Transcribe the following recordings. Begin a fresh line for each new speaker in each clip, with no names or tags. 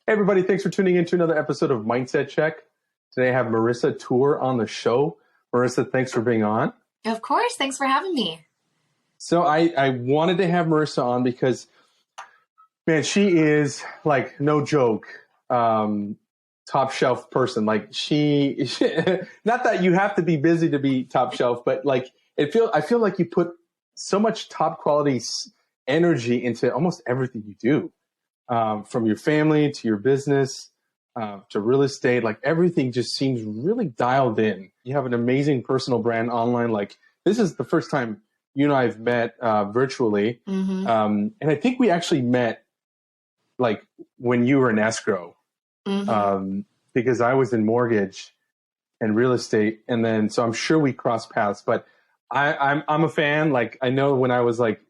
Hey everybody, thanks for tuning in to another episode of Mindset Check. Today I have Marissa Tuer on the show. Marissa, thanks for being on.
Of course, thanks for having me.
So I wanted to have Marissa on because, man, she is like, no joke, top shelf person. Like she not that you have to be busy to be top shelf, but like I feel like you put so much top quality energy into almost everything you do. From your family to your business to real estate, like everything just seems really dialed in. You have an amazing personal brand online. Like this is the first time you and I have met virtually.
Mm-hmm.
And I think we actually met like when you were in escrow because I was in mortgage and real estate. And then, so I'm sure we crossed paths, but I'm a fan. Like I know when I was like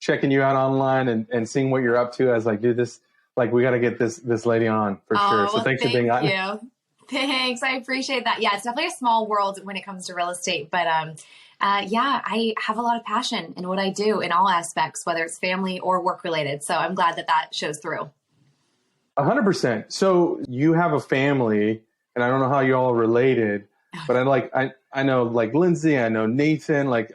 checking you out online and seeing what you're up to, I was like, dude, this, like, we got to get this lady on for sure. So thanks for being on.
Thank you. Thanks. I appreciate that. Yeah, it's definitely a small world when it comes to real estate, but yeah, I have a lot of passion in what I do in all aspects, whether it's family or work related. So I'm glad that shows through.
100%. So you have a family, and I don't know how you all are related, but I know like Lindsay, I know Nathan, like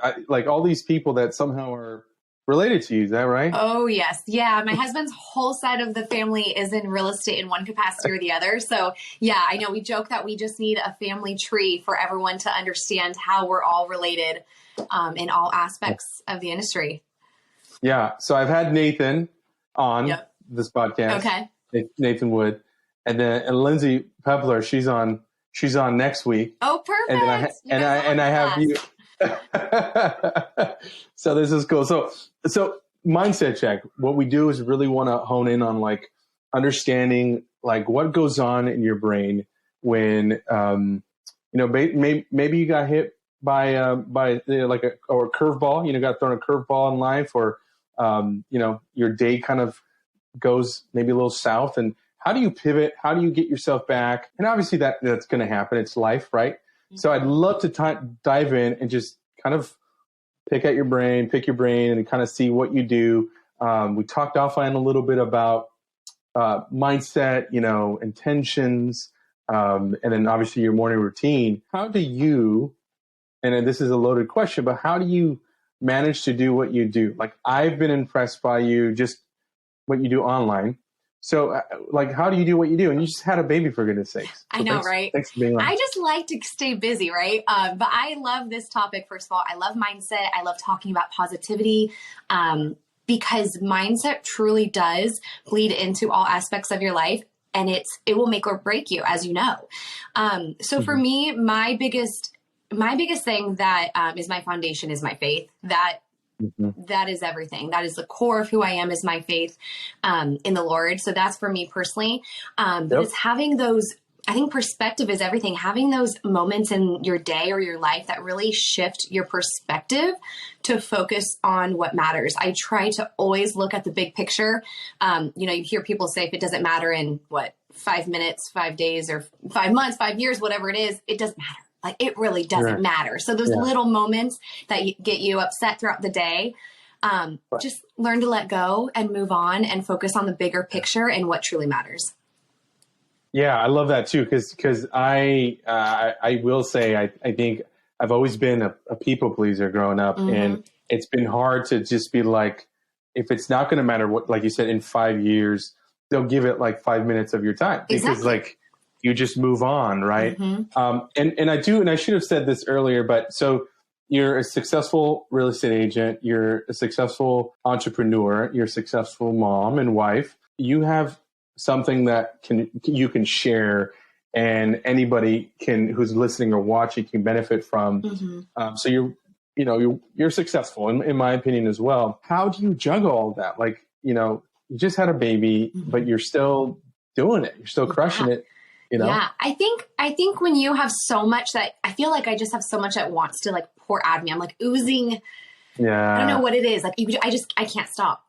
all these people that somehow are related to you. Is that right?
Oh, yes. Yeah. My husband's whole side of the family is in real estate in one capacity or the other. So yeah, I know we joke that we just need a family tree for everyone to understand how we're all related in all aspects of the industry.
Yeah. So I've had Nathan on this podcast.
Okay.
Nathan Wood. And then Lindsay Pepler, she's on next week.
Oh, perfect.
And I have you. So this is cool. So mindset check. What we do is really want to hone in on like understanding like what goes on in your brain when maybe you got hit by like a curveball. Got thrown a curveball in life, or your day kind of goes maybe a little south. And how do you pivot? How do you get yourself back? And obviously that's going to happen. It's life, right? So I'd love to dive in and just kind of pick your brain and kind of see what you do. We talked offline a little bit about mindset, intentions, and then obviously your morning routine. How do you, and this is a loaded question, but how do you manage to do what you do? Like I've been impressed by you, just what you do online. So, like, how do you do what you do? And you just had a baby, for goodness sakes. So
I know, right?
Thanks for being on.
I just like to stay busy, right? But I love this topic. First of all, I love mindset. I love talking about positivity because mindset truly does bleed into all aspects of your life, and it will make or break you, as you know. So for me, my biggest thing that is my foundation is my faith. That is everything. That is the core of who I am, is my faith in the Lord. So that's for me personally. But it's having those, I think perspective is everything. Having those moments in your day or your life that really shift your perspective to focus on what matters. I try to always look at the big picture. You hear people say if it doesn't matter in 5 minutes, 5 days, or 5 months, 5 years, whatever it is, it doesn't matter. Like it really doesn't matter. So those little moments that get you upset throughout the day, just learn to let go and move on and focus on the bigger picture and what truly matters.
Yeah, I love that too. Cause I will say, I think I've always been a people pleaser growing up, and it's been hard to just be like, if it's not going to matter what, like you said, in 5 years, they'll give it like 5 minutes of your time because like, you just move on, right? And I should have said this earlier, but so you're a successful real estate agent, you're a successful entrepreneur, you're a successful mom and wife. You have something that you can share, and anybody who's listening or watching can benefit from. So you're successful in my opinion as well. How do you juggle all that? Like, you just had a baby, but you're still doing it. You're still crushing it.
Yeah, I think when you have so much that I feel like I just have so much that wants to like pour out of me. I'm like oozing. Yeah. I don't know what it is. Like I can't stop,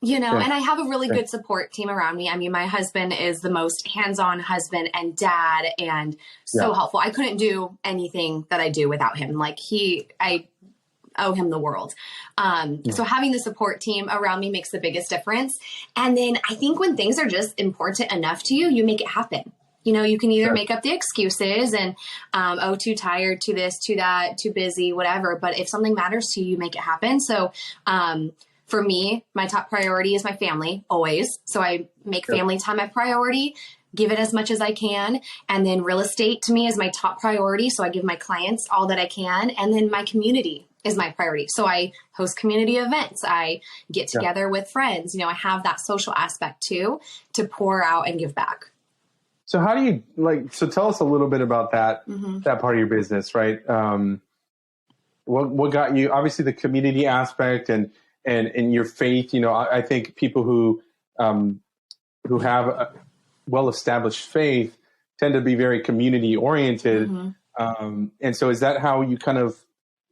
and I have a really good support team around me. I mean, my husband is the most hands-on husband and dad and so helpful. I couldn't do anything that I do without him. Like owe him the world. So having the support team around me makes the biggest difference. And then I think when things are just important enough to you, you make it happen. You know, you can either make up the excuses and, oh, too tired, too this, too that, too busy, whatever. But if something matters to you, you make it happen. So, for me, my top priority is my family always. So I make family time my priority, give it as much as I can. And then real estate to me is my top priority. So I give my clients all that I can. And then my community is my priority. So I host community events. I get together with friends. You know, I have that social aspect too, to pour out and give back.
So how do you so tell us a little bit about that, that part of your business, right? What got you, obviously the community aspect and your faith, you know, I think people who have a well-established faith tend to be very community oriented. And so is that how you kind of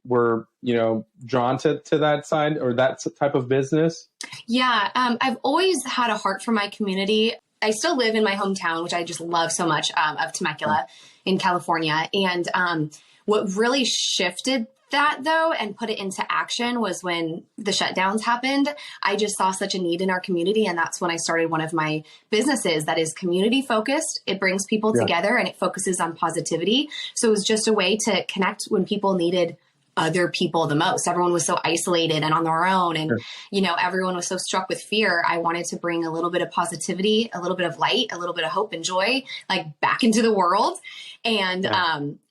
were, you know, drawn to that side or that type of business? Yeah.
I've always had a heart for my community. I still live in my hometown, which I just love so much, of Temecula in California. And what really shifted that though and put it into action was when the shutdowns happened. I just saw such a need in our community. And that's when I started one of my businesses that is community focused. It brings people together and it focuses on positivity. So it was just a way to connect when people needed other people the most. Everyone was so isolated and on their own. And, you know, everyone was so struck with fear. I wanted to bring a little bit of positivity, a little bit of light, a little bit of hope and joy, like back into the world. And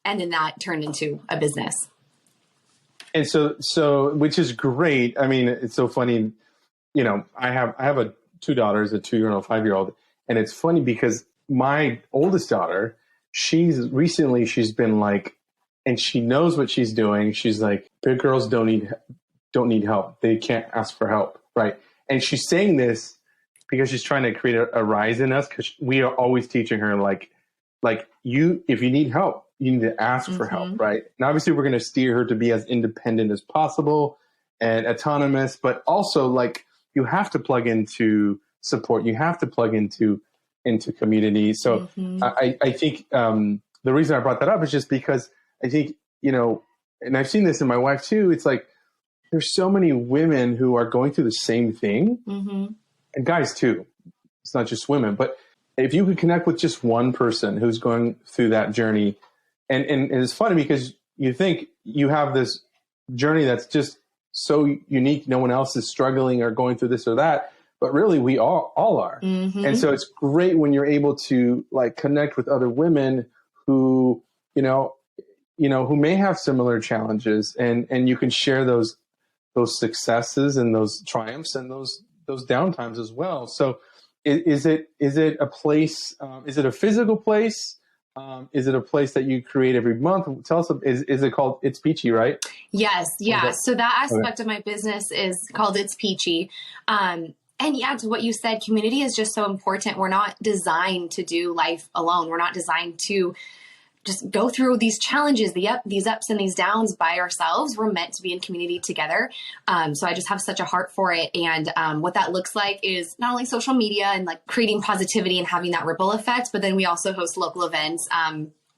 then that turned into a business.
And so, which is great. I mean, it's so funny, you know, I have two daughters, a 2-year-old, 5-year-old. And it's funny because my oldest daughter, she's been like, and she knows what she's doing. She's like, big girls don't need help. They can't ask for help. Right. And she's saying this because she's trying to create a rise in us. Cause we are always teaching her like if you need help, you need to ask for help. Right. And obviously we're going to steer her to be as independent as possible and autonomous, but also like you have to plug into support. You have to plug into community. So I think the reason I brought that up is just because I think, you know, and I've seen this in my wife too. It's like, there's so many women who are going through the same thing and guys too. It's not just women, but if you could connect with just one person who's going through that journey, and it's funny because you think you have this journey that's just so unique. No one else is struggling or going through this or that, but really we all are. And so it's great when you're able to like connect with other women who, who may have similar challenges and you can share those successes and those triumphs and those downtimes as well. So is it a place, is it a physical place? Is it a place that you create every month? Tell us, is it called It's Peachy, right?
Yes. Yeah. So that aspect of my business is called It's Peachy. And yeah, to what you said, community is just so important. We're not designed to do life alone. We're not designed to just go through these challenges, these ups and these downs by ourselves. We're meant to be in community together. So I just have such a heart for it. And what that looks like is not only social media and like creating positivity and having that ripple effect, but then we also host local events.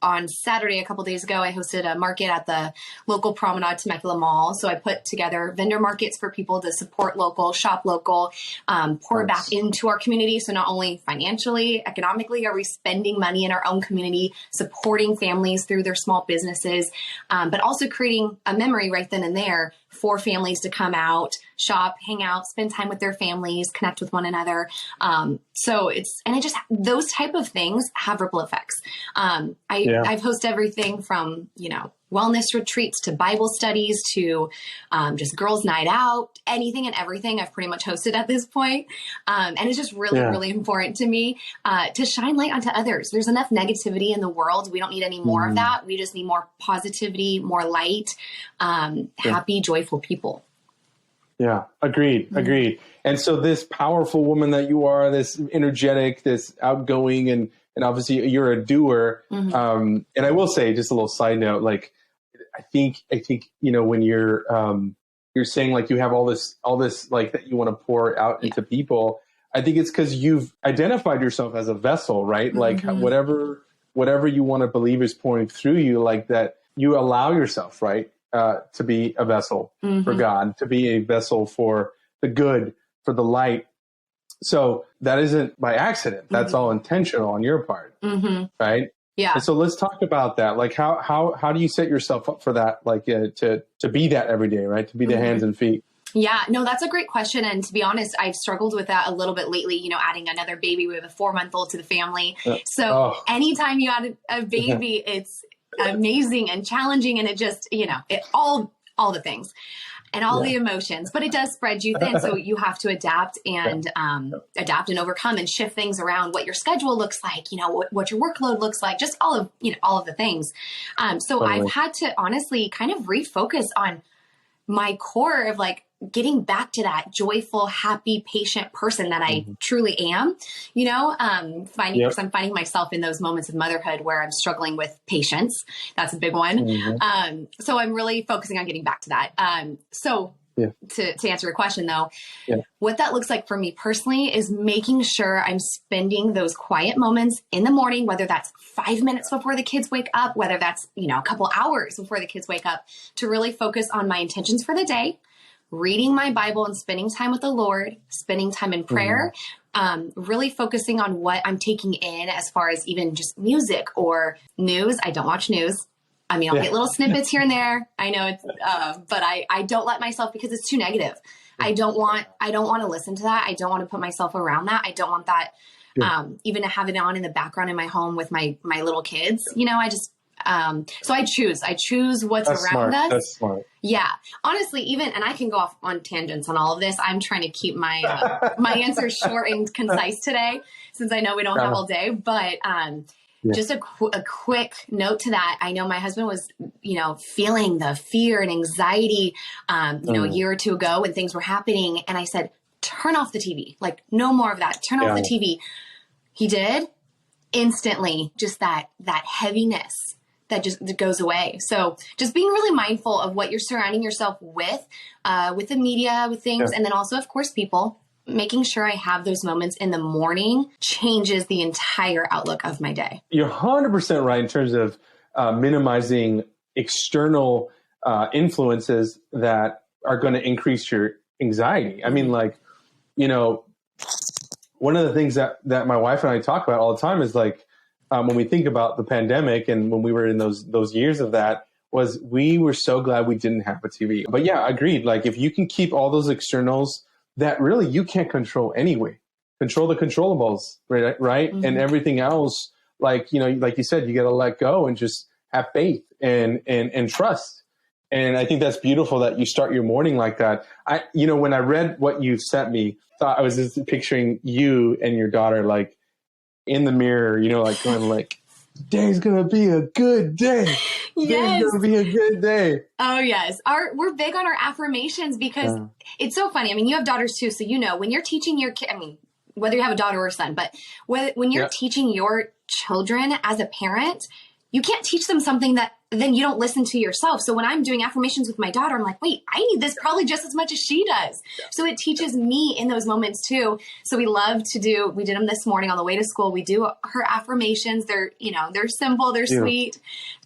On Saturday, a couple days ago, I hosted a market at the local Promenade Temecula Mall. So I put together vendor markets for people to support local, shop local, pour back into our community. So not only financially, economically, are we spending money in our own community, supporting families through their small businesses, but also creating a memory right then and there for families to come out, shop, hang out, spend time with their families, connect with one another. Those type of things have ripple effects. I've hosted everything from, wellness retreats to Bible studies to just girls' night out, anything and everything I've pretty much hosted at this point. And it's just really, really important to me to shine light onto others. There's enough negativity in the world. We don't need any more of that. We just need more positivity, more light, happy, joyful people.
Yeah, agreed. And so this powerful woman that you are, this energetic, this outgoing, and obviously you're a doer. And I will say, just a little side note, like, I think, when you're saying like you have all this like that you want to pour out into people, I think it's because you've identified yourself as a vessel, right? Like whatever you want to believe is pouring through you, like that you allow yourself, right? to be a vessel for God, to be a vessel for the good, for the light. So that isn't by accident. That's all intentional on your part, right?
Yeah.
And so let's talk about that. Like how do you set yourself up for that? Like to be that every day, right? To be the hands and feet.
Yeah, no, that's a great question. And to be honest, I've struggled with that a little bit lately, you know, adding another baby. We have a 4-month-old to the family. So anytime you add a baby, it's amazing and challenging. And it just, you know, all the things and all the emotions, but it does spread you thin. So you have to adapt and overcome and shift things around, what your schedule looks like, you know, what your workload looks like, just all of the things. So I've had to honestly kind of refocus on my core of like getting back to that joyful, happy, patient person that I truly am, you know, because I'm finding myself in those moments of motherhood where I'm struggling with patience. That's a big one. So I'm really focusing on getting back to that. To answer your question though, what that looks like for me personally is making sure I'm spending those quiet moments in the morning, whether that's 5 minutes before the kids wake up, whether that's, you know, a couple hours before the kids wake up, to really focus on my intentions for the day, reading my Bible and spending time with the Lord, spending time in prayer, really focusing on what I'm taking in as far as even just music or news. I don't watch news. I mean, I'll get little snippets here and there. I know it's, but I don't let myself, because it's too negative. I don't want to listen to that. I don't want to put myself around that. I don't want that, even to have it on in the background in my home with my little kids. You know, I just, so I choose what's around us.
That's smart.
Yeah. Honestly, and I can go off on tangents on all of this. I'm trying to keep my, my answers short and concise today, since I know we don't have all day, but, just a quick note to that. I know my husband was, you know, feeling the fear and anxiety, you know, a year or two ago when things were happening. And I said, turn off the TV, like no more of that. Turn off the TV. He did instantly. Just that heaviness that just goes away. So just being really mindful of what you're surrounding yourself with the media, with things. And then also, of course, people. Making sure I have those moments in the morning changes the entire outlook of my day.
You're 100% right in terms of minimizing external influences that are going to increase your anxiety. I mean, like, you know, one of the things that my wife and I talk about all the time is like, when we think about the pandemic and when we were in those years of that, was we were so glad we didn't have a TV. But yeah, agreed. Like if you can keep all those externals that really you can't control anyway. Control the controllables, right? And everything else, like, you know, like you said, you got to let go and just have faith and trust. And I think that's beautiful that you start your morning like that. You know, when I read what you sent me, I was just picturing you and your daughter, like in the mirror, you know, like going like, today's going to be a good day.
Yes.
It's going to be a good day.
Oh, yes. We're big on our affirmations because it's so funny. I mean, you have daughters too. So, you know, when you're teaching your kid, I mean, whether you have a daughter or a son, but when you're teaching your children as a parent, you can't teach them something that then you don't listen to yourself. So when I'm doing affirmations with my daughter, I'm like, wait, I need this probably just as much as she does. So it teaches me in those moments too. So we did them this morning on the way to school. We do her affirmations. They're, you know, they're simple, they're sweet,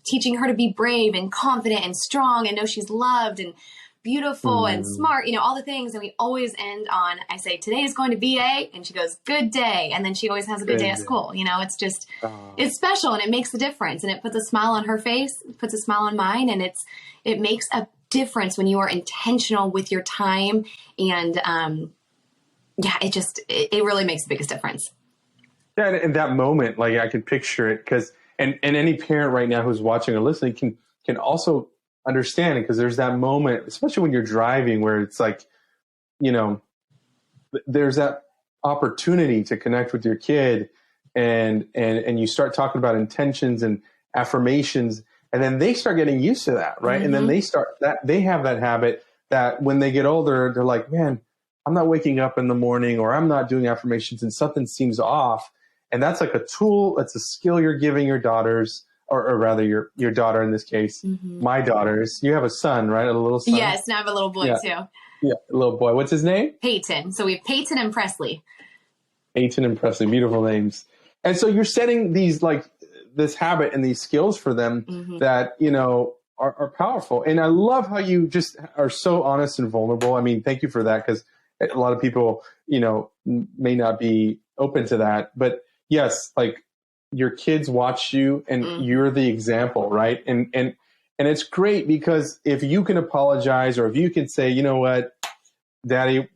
teaching her to be brave and confident and strong and know she's loved and beautiful and smart, you know, all the things. And we always end on, I say, today is going to be and she goes, good day. And then she always has a good day at school. You know, it's just, it's special and it makes a difference and it puts a smile on her face, puts a smile on mine. And it makes a difference when you are intentional with your time. And it really makes the biggest difference.
Yeah. In that moment, like I can picture it because, and any parent right now who's watching or listening can also understand it, because there's that moment, especially when you're driving, where it's like, you know, there's that opportunity to connect with your kid and you start talking about intentions and affirmations, and then they start getting used to that, right? And then they have that habit that when they get older, they're like, man, I'm not waking up in the morning, or I'm not doing affirmations and something seems off. And that's like a tool, it's a skill you're giving your daughters, or rather your daughter in this case, my daughters. You have a son, right? A little son?
Yes, now I have a little boy too.
Yeah, a little boy. What's his name?
Peyton. So we have Peyton and Presley.
Peyton and Presley, beautiful names. And so you're setting these, like, this habit and these skills for them that, you know, are powerful. And I love how you just are so honest and vulnerable. I mean, thank you for that, because a lot of people, may not be open to that. But yes, like your kids watch you and you're the example, right? And it's great, because if you can apologize, or if you can say, you know what, daddy,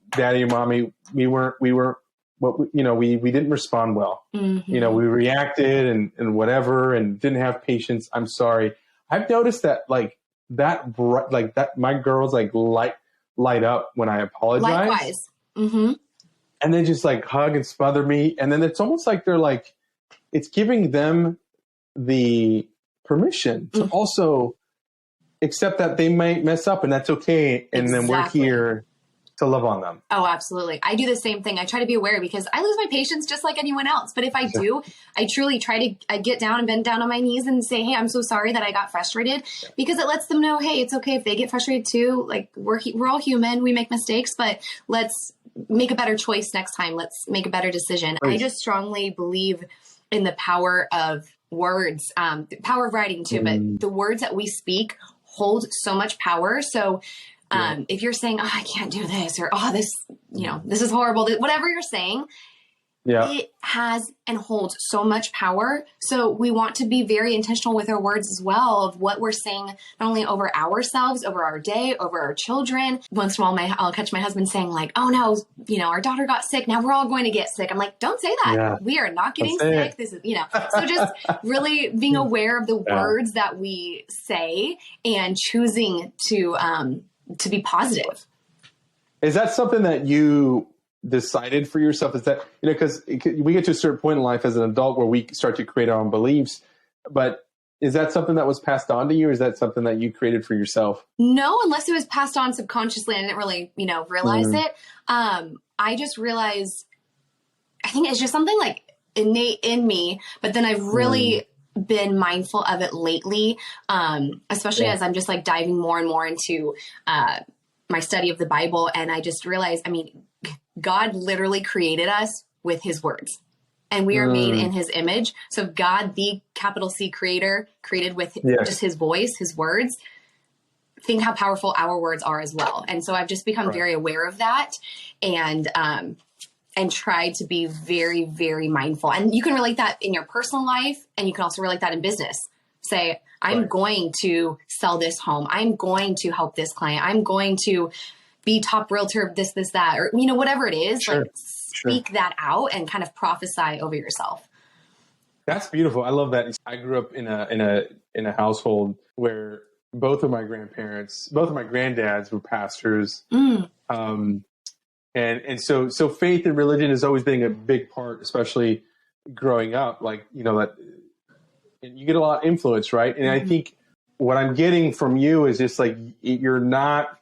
mommy, we didn't respond well. We reacted and whatever, and didn't have patience. I'm sorry. I've noticed that that my girls light up when I apologize.
Likewise. Mm-hmm.
And they just like hug and smother me. And then it's almost like they're like, it's giving them the permission to also accept that they might mess up, and that's okay. And then we're here to love on them.
Oh, absolutely. I do the same thing. I try to be aware, because I lose my patience just like anyone else. But if I do, I truly try to get down and bend down on my knees and say, hey, I'm so sorry that I got frustrated, because it lets them know, hey, it's okay if they get frustrated too. Like we're all human. We make mistakes, but let's make a better choice next time. Let's make a better decision. Right. I just strongly believe in the power of words, the power of writing too, but the words that we speak hold so much power. So if you're saying, oh, I can't do this, or, oh, this is horrible, whatever you're saying, it has and holds so much power. So we want to be very intentional with our words as well, of what we're saying, not only over ourselves, over our day, over our children. Once in a while, I'll catch my husband saying like, oh no, our daughter got sick. Now we're all going to get sick. I'm like, don't say that. Yeah. We are not getting sick. This is, so just really being aware of the words that we say and choosing to be positive.
Is that something that you decided for yourself? Is that, because we get to a certain point in life as an adult where we start to create our own beliefs, but is that something that was passed on to you, or is that something that you created for yourself?
No, unless it was passed on subconsciously and I didn't really, realize it. I just realized, I think it's just something like innate in me, but then I've really been mindful of it lately, especially as I'm just like diving more and more into my study of the Bible. And I just realized, God literally created us with his words, and we are made in his image. So God, the capital C creator, created with just his voice, his words. Think how powerful our words are as well. And so I've just become very aware of that, and try to be very, very mindful. And you can relate that in your personal life, and you can also relate that in business. Say, I'm going to sell this home. I'm going to help this client. I'm going to be top realtor of this, that, or, whatever it is, speak that out and kind of prophesy over yourself.
That's beautiful. I love that. I grew up in a household where both of my granddads were pastors. And so faith and religion has always been a big part, especially growing up, that you get a lot of influence, right? And I think what I'm getting from you is just like, you're not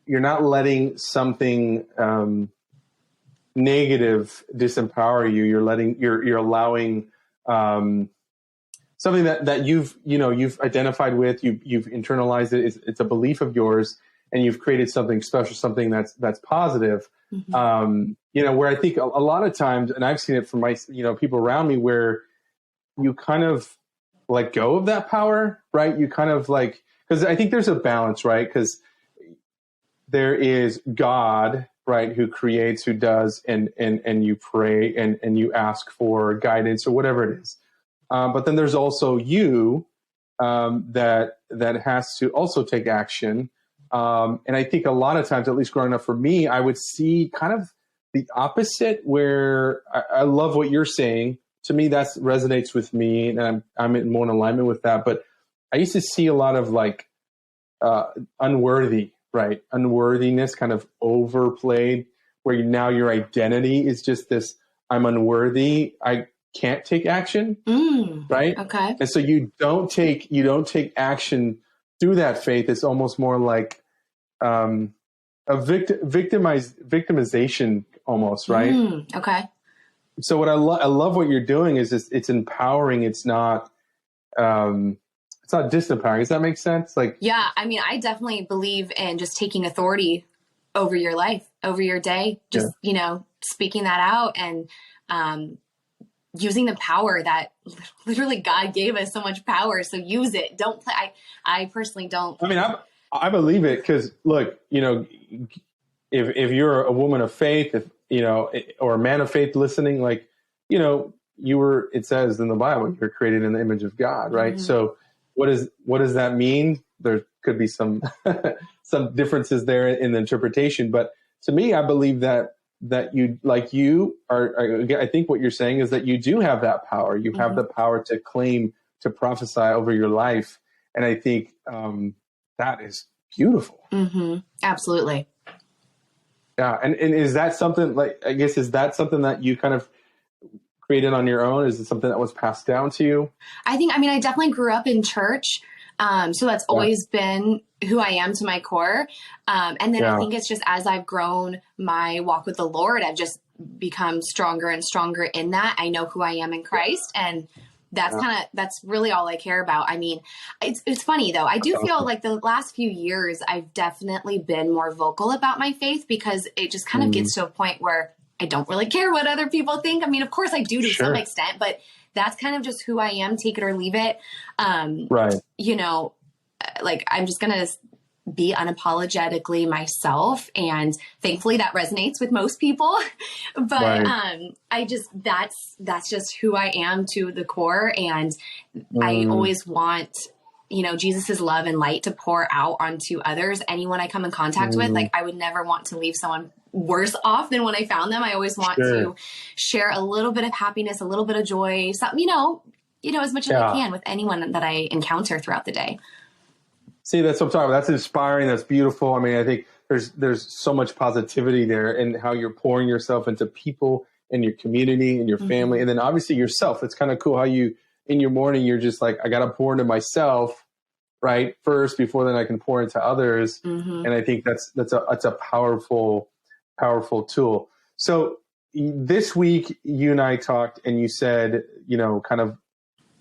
letting something negative disempower you. You're allowing something that you've identified with, you've internalized it. It's a belief of yours, and you've created something special, something that's positive. Where I think a lot of times, and I've seen it from my people around me, where you kind of let go of that power, right? You kind of because I think there's a balance, right? Because there is God, right, who creates, who does, and you pray and you ask for guidance or whatever it is. But then there's also you that has to also take action. And I think a lot of times, at least growing up for me, I would see kind of the opposite, where I love what you're saying. To me, that resonates with me, and I'm in more in alignment with that. But I used to see a lot of unworthiness kind of overplayed, where now your identity is just this: I'm unworthy, I can't take action, right?
Okay.
And so you don't take action through that faith. It's almost more like a victimization, almost, right?
Okay.
So what I love what you're doing is it's empowering. It's not disempowering. Does that make sense?
Yeah, I definitely believe in just taking authority over your life, over your day, just, speaking that out and using the power that literally God gave us so much power. So use it. Don't play. I personally don't.
I mean, I believe it because look, if you're a woman of faith, if, or a man of faith listening, like, it says in the Bible, you're created in the image of God, right? So what does that mean? There could be some, some differences there in the interpretation, but to me, I believe that you are, I think what you're saying is that you do have that power. You have the power to claim, to prophesy over your life. And I think, that is beautiful.
Absolutely.
Yeah. And is that something is that something that you kind of created on your own? Is it something that was passed down to you?
I definitely grew up in church. So that's always been who I am to my core. And then I think it's just as I've grown my walk with the Lord, I've just become stronger and stronger in that. I know who I am in Christ, and that's really all I care about. I mean, it's funny though. I do feel like the last few years I've definitely been more vocal about my faith, because it just kind of gets to a point where I don't really care what other people think. I mean, of course I do to some extent, but that's kind of just who I am, take it or leave it.
Right.
Like I'm just going to be unapologetically myself. And thankfully that resonates with most people, but, that's just who I am to the core. And I always want, Jesus's love and light to pour out onto others. Anyone I come in contact with, like I would never want to leave someone worse off than when I found them. I always want to share a little bit of happiness, a little bit of joy, something, as much as I can with anyone that I encounter throughout the day.
See, that's what I'm talking about. That's inspiring. That's beautiful. I mean, I think there's so much positivity there in how you're pouring yourself into people in your community and your family. And then obviously yourself. It's kind of cool how you, in your morning, you're just like, I got to pour into myself, right? First, before then I can pour into others. And I think that's a powerful tool. So this week you and I talked, and you said, kind of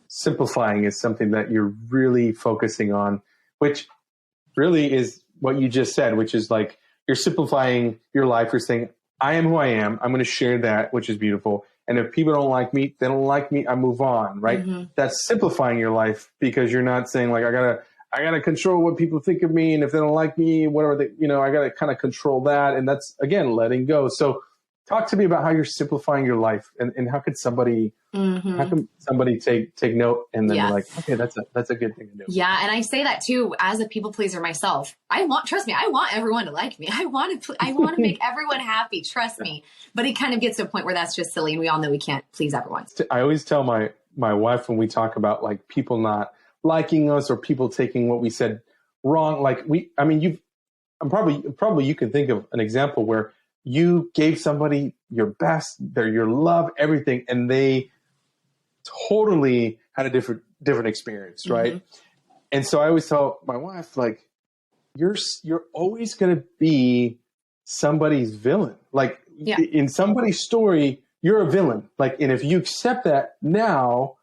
simplifying is something that you're really focusing on, which really is what you just said, which is like, you're simplifying your life. You're saying, I am who I am. I'm going to share that, which is beautiful. And if people don't like me, they don't like me, I move on, right? That's simplifying your life, because you're not saying like, I gotta control what people think of me. And if they don't like me, whatever I gotta kind of control that. And that's, again, letting go. So talk to me about how you're simplifying your life, and how could somebody, how can somebody take note and then be like, okay, that's a good thing to do.
Yeah. And I say that too, as a people pleaser myself. Trust me, I want everyone to like me. I want to make everyone happy. Trust me. But it kind of gets to a point where that's just silly. And we all know we can't please everyone.
I always tell my wife, when we talk about like people not liking us or people taking what we said wrong, like probably you can think of an example where you gave somebody your best, your love, everything, and they totally had a different experience, right? And so I always tell my wife, like, you're always going to be somebody's villain. Like in somebody's story, you're a villain. Like, and if you accept that now,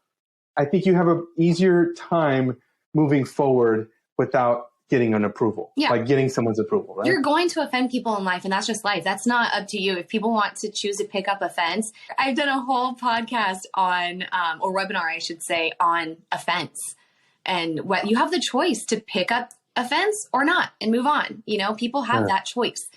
I think you have an easier time moving forward without getting an approval, like getting someone's approval, right?
You're going to offend people in life, and that's just life. That's not up to you. If people want to choose to pick up offense, I've done a whole podcast on, or webinar, I should say, on offense, and what you have the choice to pick up offense or not and move on. People have that choice.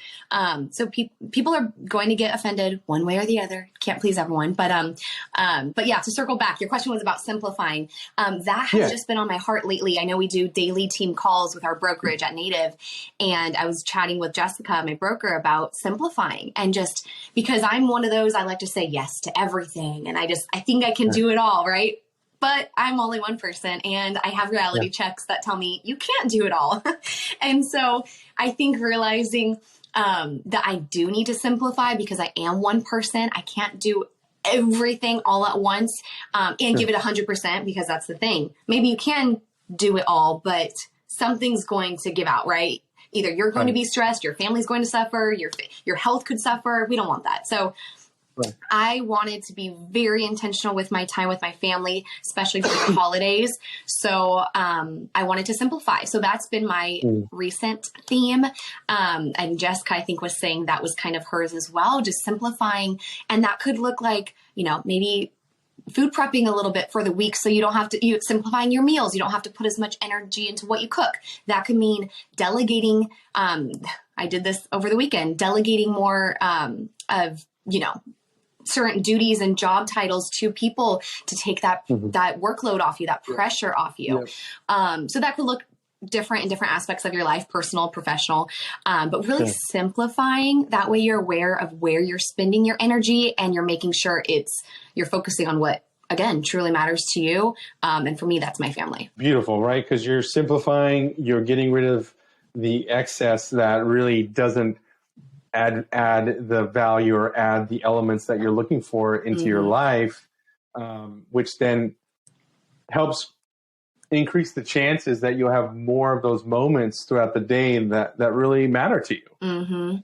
So people are going to get offended one way or the other. Can't please everyone. But yeah, to circle back, your question was about simplifying. That has just been on my heart lately. I know we do daily team calls with our brokerage at Native. And I was chatting with Jessica, my broker, about simplifying, and just because I'm one of those, I like to say yes to everything. And I think I can do it all, right? But I'm only one person, and I have reality checks that tell me you can't do it all. And so I think realizing that I do need to simplify, because I am one person. I can't do everything all at once and give it 100%, because that's the thing. Maybe you can do it all, but something's going to give out, right? Either you're going to be stressed, your family's going to suffer, your health could suffer. We don't want that. So I wanted to be very intentional with my time with my family, especially for the holidays. So I wanted to simplify. So that's been my recent theme. And Jessica, I think, was saying that was kind of hers as well, just simplifying. And that could look like, maybe food prepping a little bit for the week so you don't have to, simplifying your meals. You don't have to put as much energy into what you cook. That could mean delegating. I did this over the weekend, delegating more of, certain duties and job titles to people to take that workload off you, that pressure off you. So that could look different in different aspects of your life, personal, professional, but really simplifying. That way you're aware of where you're spending your energy and you're making sure you're focusing on what, again, truly matters to you. And for me, that's my family.
Beautiful, right? Because you're simplifying, you're getting rid of the excess that really doesn't add the value or add the elements that you're looking for into your life, which then helps increase the chances that you'll have more of those moments throughout the day that really matter to you.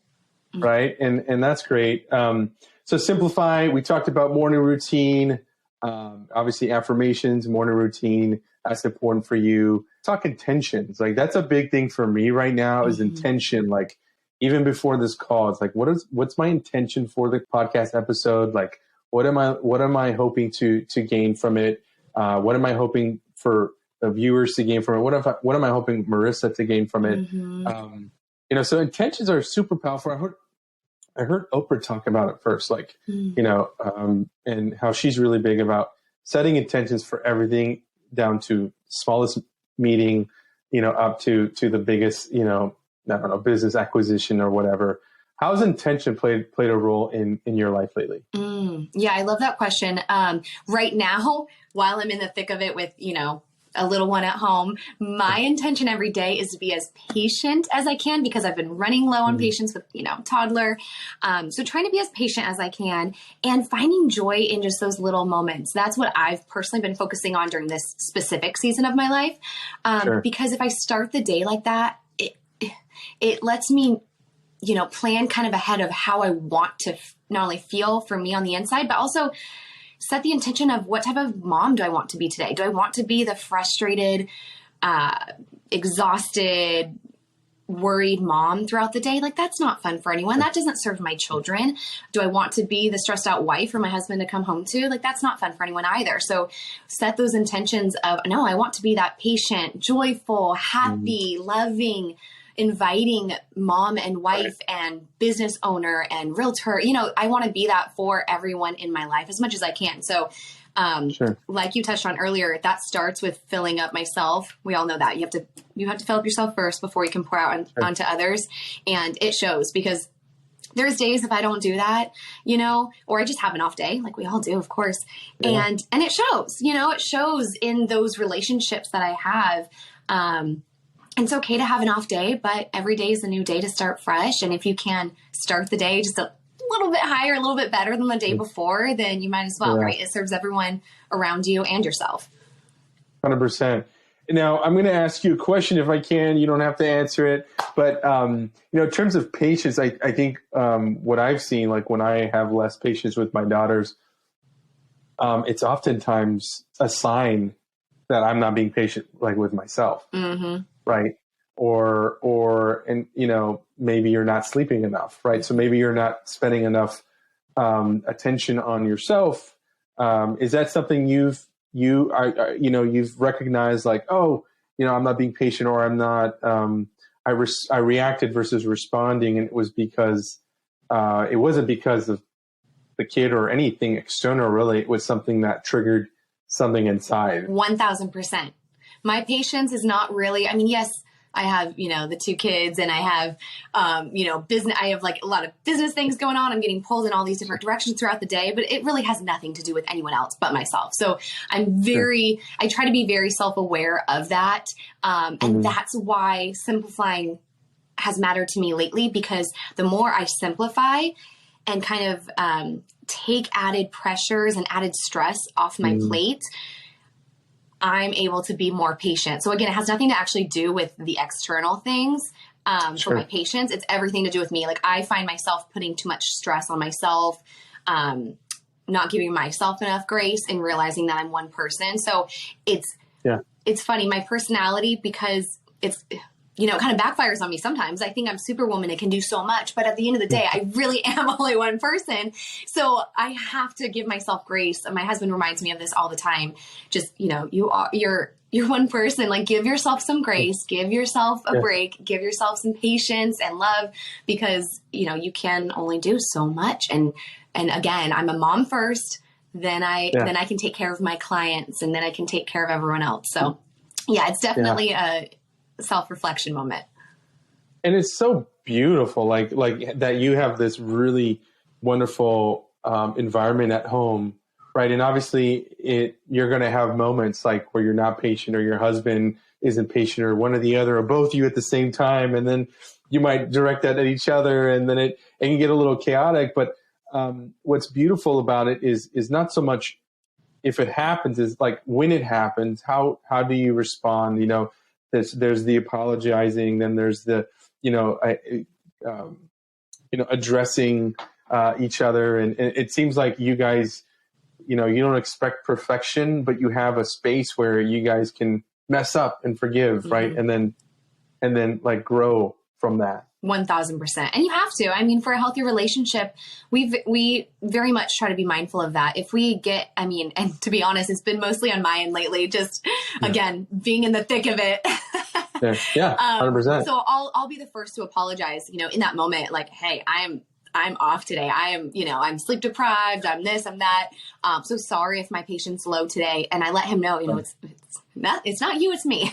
Right. And that's great. So simplify, we talked about morning routine, obviously affirmations, morning routine, that's important for you. Talk intentions. Like that's a big thing for me right now is intention. Like even before this call, it's like, what's my intention for the podcast episode? Like, what am I hoping to gain from it? What am I hoping for the viewers to gain from it? What am I hoping Marissa to gain from it? So intentions are super powerful. I heard Oprah talk about it first, like, and how she's really big about setting intentions for everything down to smallest meeting, up to the biggest, I don't know, business acquisition or whatever. How has intention played a role in your life lately?
Yeah, I love that question. Right now, while I'm in the thick of it with, a little one at home, my intention every day is to be as patient as I can because I've been running low on patience with, toddler. So trying to be as patient as I can and finding joy in just those little moments. That's what I've personally been focusing on during this specific season of my life. Because if I start the day like that, it lets me, plan kind of ahead of how I want to not only feel for me on the inside, but also set the intention of what type of mom do I want to be today? Do I want to be the frustrated, exhausted, worried mom throughout the day? Like that's not fun for anyone. That doesn't serve my children. Do I want to be the stressed out wife for my husband to come home to? Like that's not fun for anyone either. So set those intentions of, no, I want to be that patient, joyful, happy, loving, inviting mom and wife and business owner and realtor. I want to be that for everyone in my life as much as I can. So, like you touched on earlier, that starts with filling up myself. We all know that you have to fill up yourself first before you can pour out onto others. And it shows because there's days if I don't do that, or I just have an off day, like we all do, of course. Yeah. And it shows, it shows in those relationships that I have. It's okay to have an off day, but every day is a new day to start fresh. And if you can start the day just a little bit higher, a little bit better than the day before, then you might as well, right? It serves everyone around you and yourself.
100%. Now, I'm going to ask you a question if I can. You don't have to answer it. But, in terms of patience, I think what I've seen, like when I have less patience with my daughters, it's oftentimes a sign that I'm not being patient, like with myself. Right. And maybe you're not sleeping enough. Right. So maybe you're not spending enough attention on yourself. Is that something you've recognized like, oh, I'm not being patient or I'm not, I reacted versus responding. And it was because it wasn't because of the kid or anything external, really. It was something that triggered something inside.
1000%. My patience is not really, yes, I have, the two kids and I have, business, I have like a lot of business things going on. I'm getting pulled in all these different directions throughout the day, but it really has nothing to do with anyone else but myself. So I try to be very self-aware of that. And that's why simplifying has mattered to me lately, because the more I simplify and kind of, take added pressures and added stress off my plate, I'm able to be more patient. So again, it has nothing to actually do with the external things for my patience. It's everything to do with me. Like I find myself putting too much stress on myself, not giving myself enough grace and realizing that I'm one person. So it's funny, my personality, because it kind of backfires on me sometimes. I think I'm Superwoman. It can do so much, but at the end of the day, I really am only one person. So I have to give myself grace. And my husband reminds me of this all the time. Just, you're one person. Like, give yourself some grace, give yourself a break, give yourself some patience and love, because, you can only do so much. And again, I'm a mom first, then I can take care of my clients, and then I can take care of everyone else. So yeah, it's definitely a self-reflection moment.
And it's so beautiful, like that you have this really wonderful environment at home, right? And obviously you're going to have moments like where you're not patient, or your husband isn't patient, or one or the other, or both of you at the same time. And then you might direct that at each other, and then it can get a little chaotic. But what's beautiful about it is not so much if it happens, is like when it happens, how do you respond? There's the apologizing, then there's the addressing each other, and it seems like you guys, you don't expect perfection, but you have a space where you guys can mess up and forgive, right? And then like grow from that.
1000%. And you have to. I mean, for a healthy relationship, we very much try to be mindful of that. If we get, and to be honest, it's been mostly on my end lately, just again, being in the thick of it.
Yeah, 100%.
So I'll be the first to apologize, in that moment, like, hey, I'm off today. I am, I'm sleep deprived. I'm this, I'm that. So sorry if my patient's low today. And I let him know, it's not you, it's me.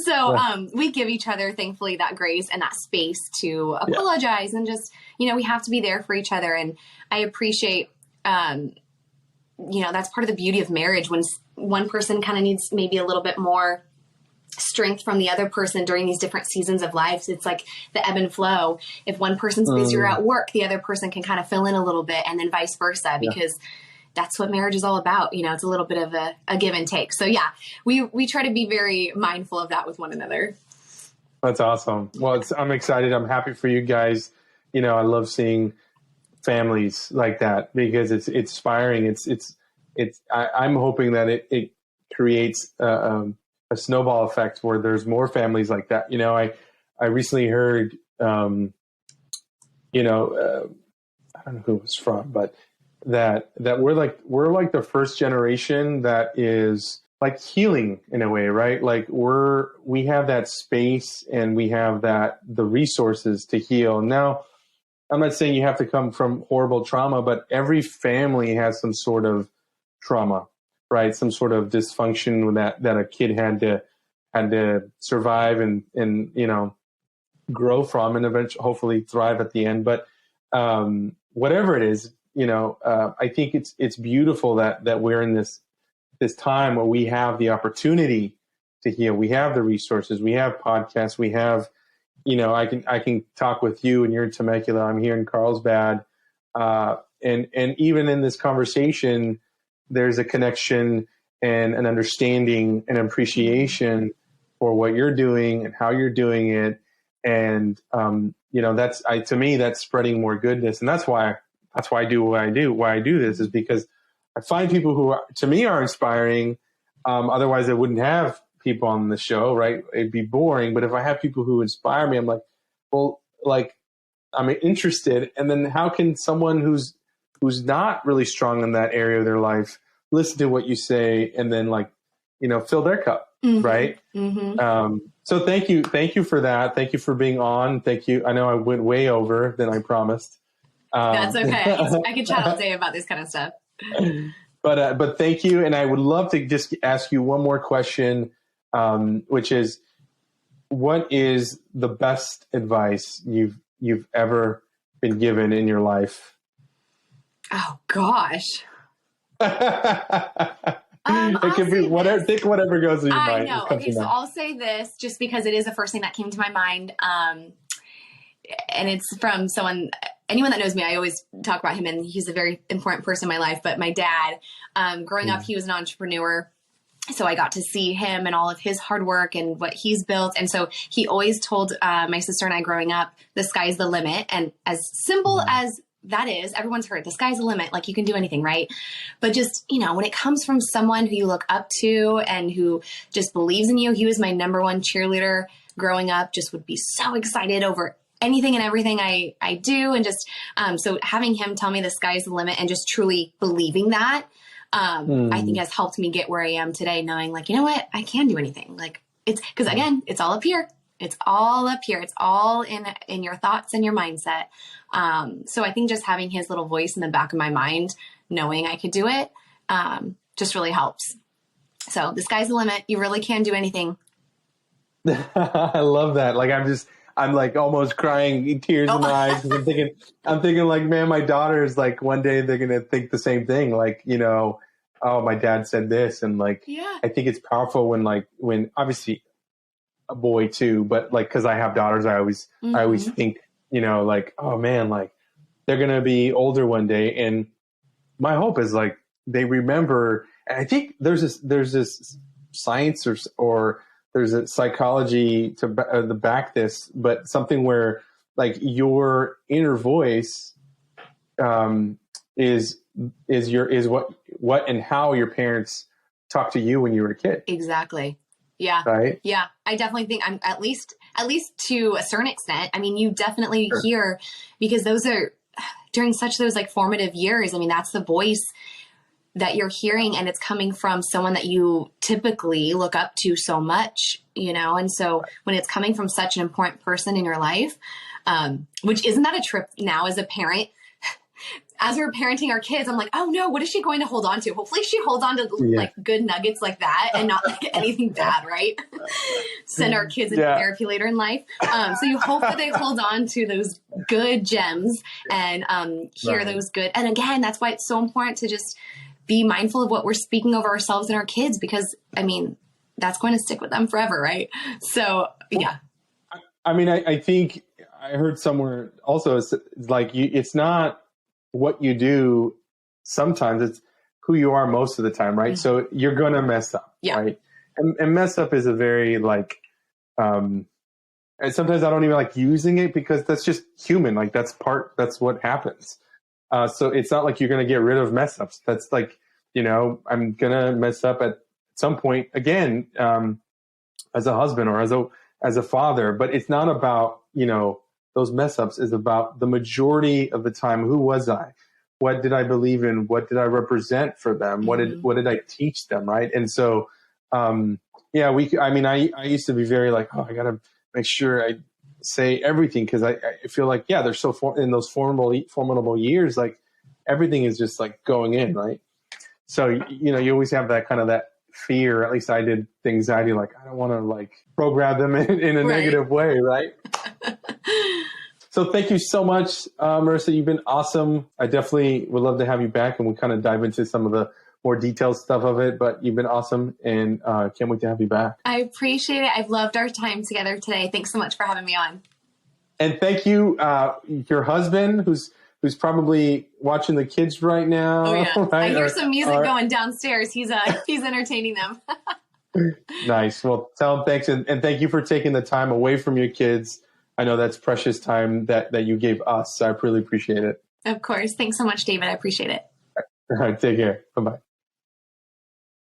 So, we give each other, thankfully, that grace and that space to apologize, and just, we have to be there for each other. And I appreciate, that's part of the beauty of marriage, when one person kind of needs maybe a little bit more strength from the other person during these different seasons of life. It's like the ebb and flow. If one person's busier at work, the other person can kind of fill in a little bit, and then vice versa, because that's what marriage is all about. It's a little bit of a give and take. So yeah, we try to be very mindful of that with one another.
That's awesome. Well, I'm excited. I'm happy for you guys. I love seeing families like that, because it's inspiring. I'm hoping that it creates a snowball effect where there's more families like that. I recently heard, I don't know who it was from, but that we're like the first generation that is like healing in a way, right? Like we have that space, and we have the resources to heal. Now, I'm not saying you have to come from horrible trauma, but every family has some sort of trauma, right? Some sort of dysfunction that a kid had to survive and grow from, and eventually hopefully thrive at the end. But whatever it is, I think it's beautiful that we're in this time where we have the opportunity to heal. We have the resources. We have podcasts. We have, I can talk with you, and you're in Temecula. I'm here in Carlsbad, and even in this conversation, there's a connection and an understanding and appreciation for what you're doing and how you're doing it. And, to me, that's spreading more goodness. And that's why I do what I do. Why I do this is because I find people who to me are inspiring. Otherwise I wouldn't have people on the show, right? It'd be boring. But if I have people who inspire me, I'm like, well, like, I'm interested. And then how can someone who's not really strong in that area of their life listen to what you say, and then fill their cup, right? So thank you for that. Thank you for being on. Thank you. I know I went way over than I promised.
That's okay. I could chat all day about this kind of stuff.
But thank you. And I would love to just ask you one more question, which is, what is the best advice you've ever been given in your life?
Oh gosh.
It can be whatever. Think whatever goes in your mind.
I know. Okay, so I'll say this just because it is the first thing that came to my mind, and it's from anyone that knows me. I always talk about him, and he's a very important person in my life. But my dad, growing up, he was an entrepreneur. So I got to see him and all of his hard work and what he's built. And so he always told my sister and I growing up, the sky's the limit. And as simple as that is, everyone's heard the sky's the limit. Like, you can do anything, right? But just, when it comes from someone who you look up to and who just believes in you, he was my number one cheerleader growing up, just would be so excited over anything and everything I do. And just, so having him tell me the sky's the limit and just truly believing that, I think has helped me get where I am today, knowing like, you know what, I can do anything. Like it's, cause again, it's all up here. It's all up here. It's all in your thoughts and your mindset. So I think just having his little voice in the back of my mind, knowing I could do it, just really helps. So the sky's the limit. You really can do anything.
I love that. Like, I'm like almost crying, tears in my eyes. 'Cause I'm thinking like, man, my daughters, like one day they're going to think the same thing. Like, you know, oh, my dad said this. And like, I think it's powerful when obviously a boy too, but like, cause I have daughters, I always think, you know, like, oh man, like they're going to be older one day. And my hope is like, they remember, and I think there's this science or there's a psychology to back this, but something where like your inner voice is what and how your parents talk to you when you were a kid.
Exactly. Yeah.
Right.
Yeah. I definitely think I'm at least to a certain extent. I mean, you definitely hear, because those are during such those like formative years. I mean, that's the voice that you're hearing, and it's coming from someone that you typically look up to so much, you know? And so when it's coming from such an important person in your life, which isn't that a trip now as a parent, as we're parenting our kids, I'm like, oh no, what is she going to hold on to? Hopefully she holds on to like good nuggets like that and not like anything bad, right? Send our kids into therapy later in life. So you hope that they hold on to those good gems and hear those good. And again, that's why it's so important to just be mindful of what we're speaking over ourselves and our kids, because I mean, that's going to stick with them forever. Right. So, yeah.
I mean, I think I heard somewhere also, it's like, it's not what you do. Sometimes it's who you are most of the time. Right. So you're going to mess up. Right. And mess up is a very like, and sometimes I don't even like using it because that's just human. Like that's what happens. So it's not like you're going to get rid of mess ups. That's like, you know, I'm going to mess up at some point again, as a husband or as a father, but it's not about, you know, those mess ups. Is about the majority of the time. Who was I? What did I believe in? What did I represent for them? What did I teach them? Right. And so, I used to be very like, oh, I got to make sure I say everything, because I feel like, they're so in those formidable years, like everything is just like going in, right? So, you know, you always have that kind of that fear, at least I did, the anxiety, like I don't want to like program them in a negative way, right? So thank you so much, Marissa. You've been awesome. I definitely would love to have you back and we'll kind of dive into some of the more detailed stuff of it, but you've been awesome and can't wait to have you back.
I appreciate it. I've loved our time together today. Thanks so much for having me on.
And thank you, your husband, who's probably watching the kids right now.
Oh yeah,
right?
I hear some music going downstairs. He's entertaining them.
Nice. Well, tell him thanks, and thank you for taking the time away from your kids. I know that's precious time that you gave us. So I really appreciate it.
Of course. Thanks so much, David. I appreciate it.
All right. Take care. Bye-bye.